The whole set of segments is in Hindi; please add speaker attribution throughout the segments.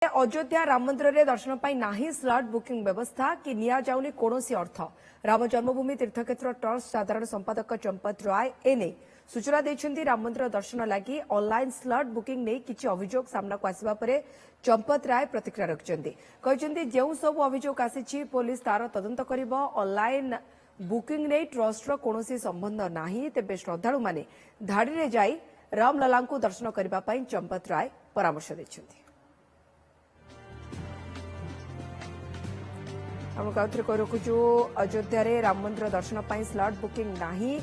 Speaker 1: अयोध्या राम मंदिर में दर्शन पर नहीं स्लॉट बुकिंग व्यवस्था कि निया जाउनी कोनोसी अर्थ राम जन्मभूमि तीर्थक्षेत्र ट्रस्ट साधारण संपादक चंपत राय एने सूचना देछंती। राम मंदिर दर्शन लगी ऑनलाइन स्लॉट बुकिंग नहीं किसी अभियोग सामना को आसवा परे चंपत राय प्रतिक्रिया रखिछंती। कहछंती जेउ सब अभियोग आसीछि पुलिस तार तदंत करिबो। ऑनलाइन बुकिंग नहीं ट्रस्ट रो कोनोसी संबंध नाही। तेबे श्रद्धालु माने धाड़ी रे जाई रामलला को दर्शन करबा पई चंपत राय परामर्श देछंती। हम रखुचु अयोध्या रे राम मंदिर दर्शन पर स्लॉट बुकिंग नहीं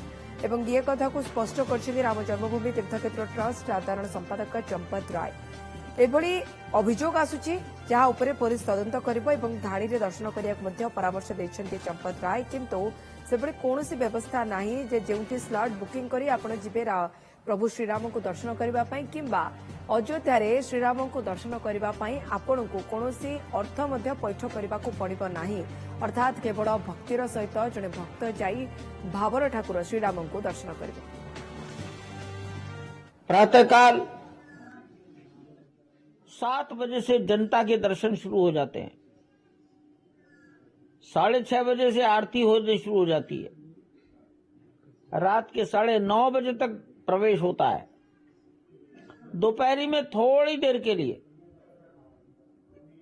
Speaker 1: एवं ये कथा को स्पष्ट कर राम जन्मभूमि तीर्थक्षेत्र ट्रस्ट साधारण संपादक चंपत राय। एभली अभियोग आसुची जहां उपरे पुलिस तदंत करिबो एवं धाड़ी रे दर्शन करिया परामर्श दैछन्ती चंपत राय। किंतु सेबळे कोनोसी व्यवस्था नाही जे जेउठी स्लॉट बुकिंग करी आपण जिबे प्रभु श्रीराम को दर्शन करबा पई किंबा अयोध्या रे श्रीराम को दर्शन करबा पई आपण को कोनोसी अर्थ मध्य पैठ करबा को पड़िबो नाही। अर्थात केवल भक्तिर सहित जने भक्त जाई भावर ठाकुर श्रीराम को दर्शन करबे।
Speaker 2: प्रातःकाल 7 बजे से जनता के दर्शन शुरू हो जाते हैं। 6:30 बजे से आरती होने शुरू हो जाती है। रात के 9:30 बजे तक प्रवेश होता है। दोपहरी में थोड़ी देर के लिए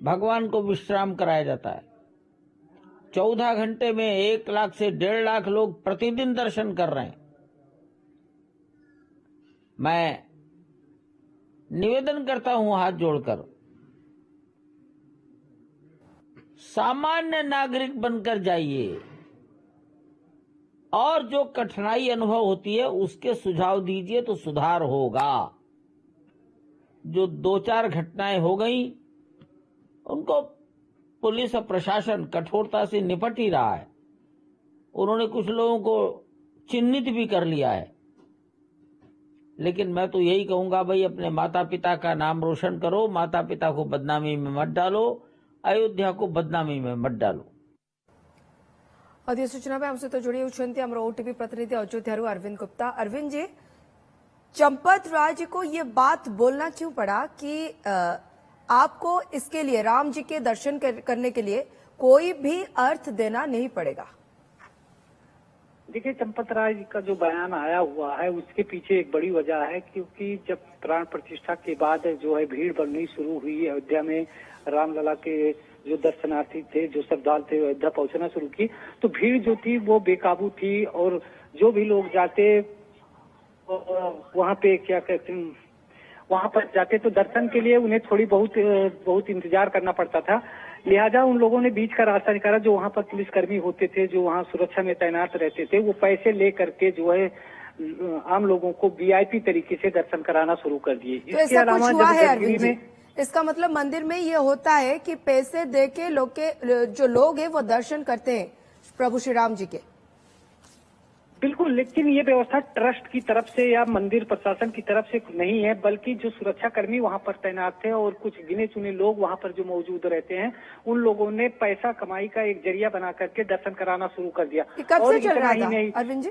Speaker 2: भगवान को विश्राम कराया जाता है। 14 घंटे में 1 लाख से 1.5 लाख लोग प्रतिदिन दर्शन कर रहे हैं। मैं निवेदन करता हूं हाथ जोड़कर, सामान्य नागरिक बनकर जाइए और जो कठिनाई अनुभव होती है उसके सुझाव दीजिए तो सुधार होगा। जो 2-4 घटनाएं हो गई उनको पुलिस और प्रशासन कठोरता से निपट ही रहा है। उन्होंने कुछ लोगों को चिन्हित भी कर लिया है। लेकिन मैं तो यही कहूंगा, भाई अपने माता पिता का नाम रोशन करो, माता पिता को बदनामी में मत डालो, अयोध्या को बदनामी में मत डालो।
Speaker 1: अधिक सूचना में हमसे तो जुड़ी होती ओटीवी प्रतिनिधि अयोध्या अरविंद गुप्ता। अरविंद जी, चंपत राय जी को ये बात बोलना क्यों पड़ा कि आपको इसके लिए राम जी के दर्शन करने के लिए कोई भी अर्थ देना नहीं पड़ेगा?
Speaker 3: देखिए, चंपत राय जी का जो बयान आया हुआ है उसके पीछे एक बड़ी वजह है, क्योंकि जब प्राण प्रतिष्ठा के बाद जो है भीड़ बढ़नी शुरू हुई अयोध्या में, रामलला के जो दर्शनार्थी थे, जो श्रद्धालु थे, अयोध्या पहुंचना शुरू की, तो भीड़ जो थी वो बेकाबू थी। और जो भी लोग जाते वहां पे क्या कहते हैं, वहां पर जाते तो दर्शन के लिए उन्हें थोड़ी बहुत इंतजार करना पड़ता था। लिहाजा उन लोगों ने बीच का रास्ता निकाला। जो वहां पर पुलिसकर्मी होते थे, जो वहां सुरक्षा में तैनात रहते थे, वो पैसे ले करके जो है आम लोगों को वीआईपी तरीके से दर्शन कराना शुरू कर दिए।
Speaker 1: तो इसके अलावा में इसका मतलब मंदिर में ये होता है कि पैसे दे के जो लोग हैं वो दर्शन करते हैं प्रभु श्री राम जी के?
Speaker 3: बिल्कुल, लेकिन ये व्यवस्था ट्रस्ट की तरफ से या मंदिर प्रशासन की तरफ से नहीं है, बल्कि जो सुरक्षा कर्मी वहां पर तैनात थे और कुछ गिने चुने लोग वहां पर जो मौजूद रहते हैं, उन लोगों ने पैसा कमाई का एक जरिया बना करके दर्शन कराना शुरू कर दिया।
Speaker 1: कब से चल रहा था अरविंद जी?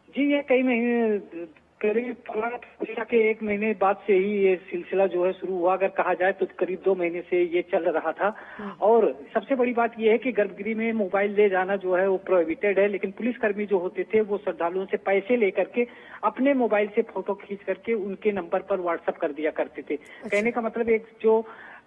Speaker 3: जी, ये कई महीने करीब पूजा के 1 महीने बाद से ही ये सिलसिला जो है शुरू हुआ। अगर कहा जाए तो करीब 2 महीने से ये चल रहा था। और सबसे बड़ी बात ये है कि गर्भगृह में मोबाइल ले जाना जो है वो प्रोहिबिटेड है, लेकिन पुलिसकर्मी जो होते थे वो श्रद्धालुओं से पैसे लेकर के अपने मोबाइल से फोटो खींच करके उनके नंबर पर व्हाट्सएप कर दिया करते थे। कहने का मतलब एक जो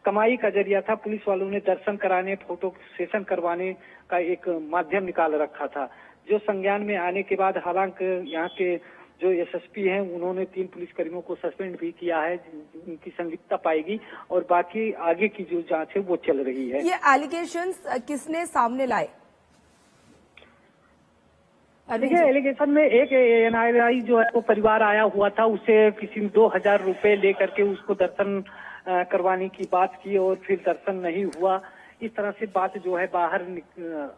Speaker 3: कमाई का जरिया था, पुलिस वालों ने दर्शन कराने, फोटो सेशन करवाने का एक माध्यम निकाल रखा था। जो संज्ञान में आने के बाद हालांकि यहाँ के जो एसएसपी हैं उन्होंने 3 पुलिसकर्मियों को सस्पेंड भी किया है, उनकी संलिप्तता पाएगी और बाकी आगे की जो जांच है वो चल रही है।
Speaker 1: ये एलिगेशंस किसने सामने लाए?
Speaker 3: देखिए, एलिगेशन में एक एनआरआई जो है वो परिवार आया हुआ था, उसे किसी ने 2000 रुपए लेकर के उसको दर्शन करवाने की बात की और फिर दर्शन नहीं हुआ। इस तरह से बात जो है बाहर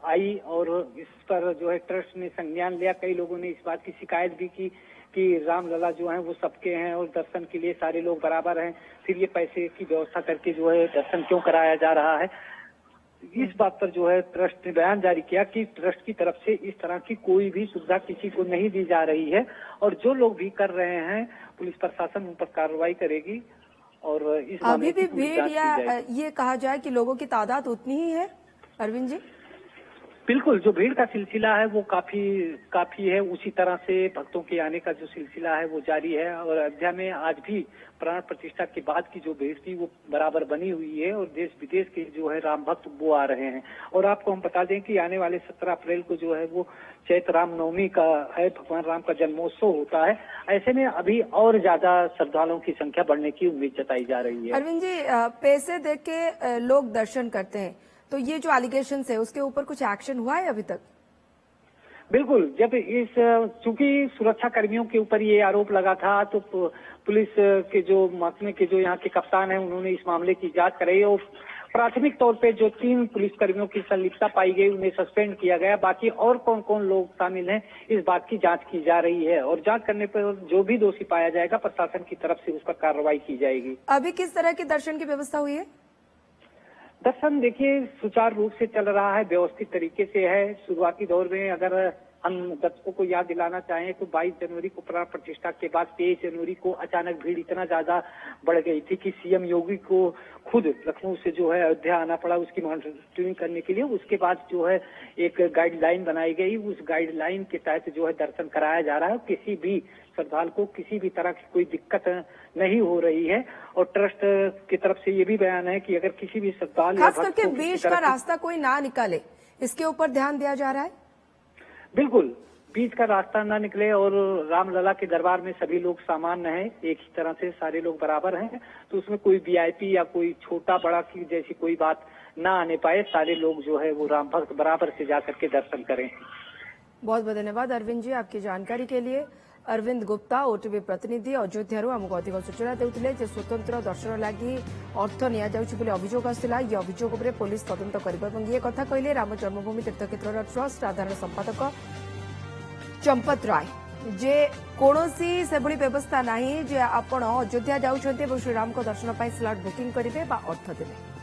Speaker 3: आई और इस पर जो है ट्रस्ट ने संज्ञान लिया। कई लोगों ने इस बात की शिकायत भी की कि रामलला जो है वो सबके हैं और दर्शन के लिए सारे लोग बराबर हैं, फिर ये पैसे की व्यवस्था करके जो है दर्शन क्यों कराया जा रहा है। इस बात पर जो है ट्रस्ट ने बयान जारी किया कि ट्रस्ट की तरफ से इस तरह की कोई भी सुविधा किसी को नहीं दी जा रही है और जो लोग भी कर रहे हैं पुलिस प्रशासन उन पर कार्रवाई करेगी और इस
Speaker 1: अभी
Speaker 3: मामले
Speaker 1: भी
Speaker 3: की पूरी
Speaker 1: भीड़
Speaker 3: जांच
Speaker 1: या
Speaker 3: की जाएगी।
Speaker 1: ये कहा जाए कि लोगों की तादाद उतनी ही है अरविंद जी?
Speaker 3: बिल्कुल, जो भीड़ का सिलसिला है वो काफी है। उसी तरह से भक्तों के आने का जो सिलसिला है वो जारी है और अयोध्या में आज भी प्राण प्रतिष्ठा के बाद की जो भीड़ थी वो बराबर बनी हुई है और देश विदेश के जो है राम भक्त वो आ रहे हैं। और आपको हम बता दें कि आने वाले 17 अप्रैल को जो है वो चैत्र रामनवमी का है, भगवान राम का जन्मोत्सव होता है। ऐसे में अभी और ज्यादा श्रद्धालुओं की संख्या बढ़ने की उम्मीद जताई जा रही है।
Speaker 1: अरविंद जी, पैसे दे के लोग दर्शन करते हैं, तो ये जो एलिगेशन है उसके ऊपर कुछ एक्शन हुआ है अभी तक?
Speaker 3: बिल्कुल, जब चूंकि सुरक्षा कर्मियों के ऊपर ये आरोप लगा था तो पुलिस के जो महकमे के जो यहाँ के कप्तान हैं उन्होंने इस मामले की जांच कराई और प्राथमिक तौर पे जो 3 पुलिस कर्मियों की संलिप्तता पाई गई उन्हें सस्पेंड किया गया। बाकी और कौन कौन लोग शामिल हैं इस बात की जांच की जा रही है और जांच करने पर जो भी दोषी पाया जाएगा प्रशासन की तरफ से उस पर कार्रवाई की जाएगी।
Speaker 1: अभी किस तरह की दर्शन की व्यवस्था हुई है?
Speaker 3: दर्शन देखिए सुचारू रूप से चल रहा है, व्यवस्थित तरीके से है। शुरुआती दौर में अगर हम दर्शकों को याद दिलाना चाहें तो 22 जनवरी को प्राण प्रतिष्ठा के बाद 23 जनवरी को अचानक भीड़ इतना ज्यादा बढ़ गई थी कि सीएम योगी को खुद लखनऊ से जो है अयोध्या आना पड़ा उसकी मॉनिटरिंग करने के लिए। उसके बाद जो है एक गाइडलाइन बनाई गई, उस गाइडलाइन के तहत जो है दर्शन कराया जा रहा है। किसी भी श्रद्धालु को किसी भी तरह की कोई दिक्कत नहीं हो रही है और ट्रस्ट की तरफ से ये भी बयान है कि अगर किसी भी श्रद्धालु
Speaker 1: खास करके बीच का रास्ता कोई ना निकाले, इसके ऊपर ध्यान दिया जा रहा है।
Speaker 3: बिल्कुल, बीच का रास्ता ना निकले और रामलला के दरबार में सभी लोग सामान्य हैं, एक ही तरह से सारे लोग बराबर हैं, तो उसमें कोई वीआईपी या कोई छोटा बड़ा की जैसी कोई बात ना आने पाए। सारे लोग जो है वो राम भक्त बराबर से जाकर के दर्शन करें।
Speaker 1: बहुत बहुत धन्यवाद अरविंद जी आपकी जानकारी के लिए। अरविंद गुप्ता ओटीवी प्रतिनिधि अयोध्यारू आमको अधिक सूचना देउथिले जे स्वतंत्र दर्शन लागि अर्थ निया जाउछि बोली अभियोग आसिला। ये अभियोग उपरे पुलिस तदंत करिबा एवं ये कथा कहले राम जन्मभूमि तीर्थक्षेत्र ट्रस्ट साधारण संपादक चंपत राय जे कौनसी से भली व्यवस्था नहीं जे आपण अयोध्या जाउछन्ते श्रीराम को दर्शन पाई स्लॉट बुकिंग करिवे बा अर्थ देबे।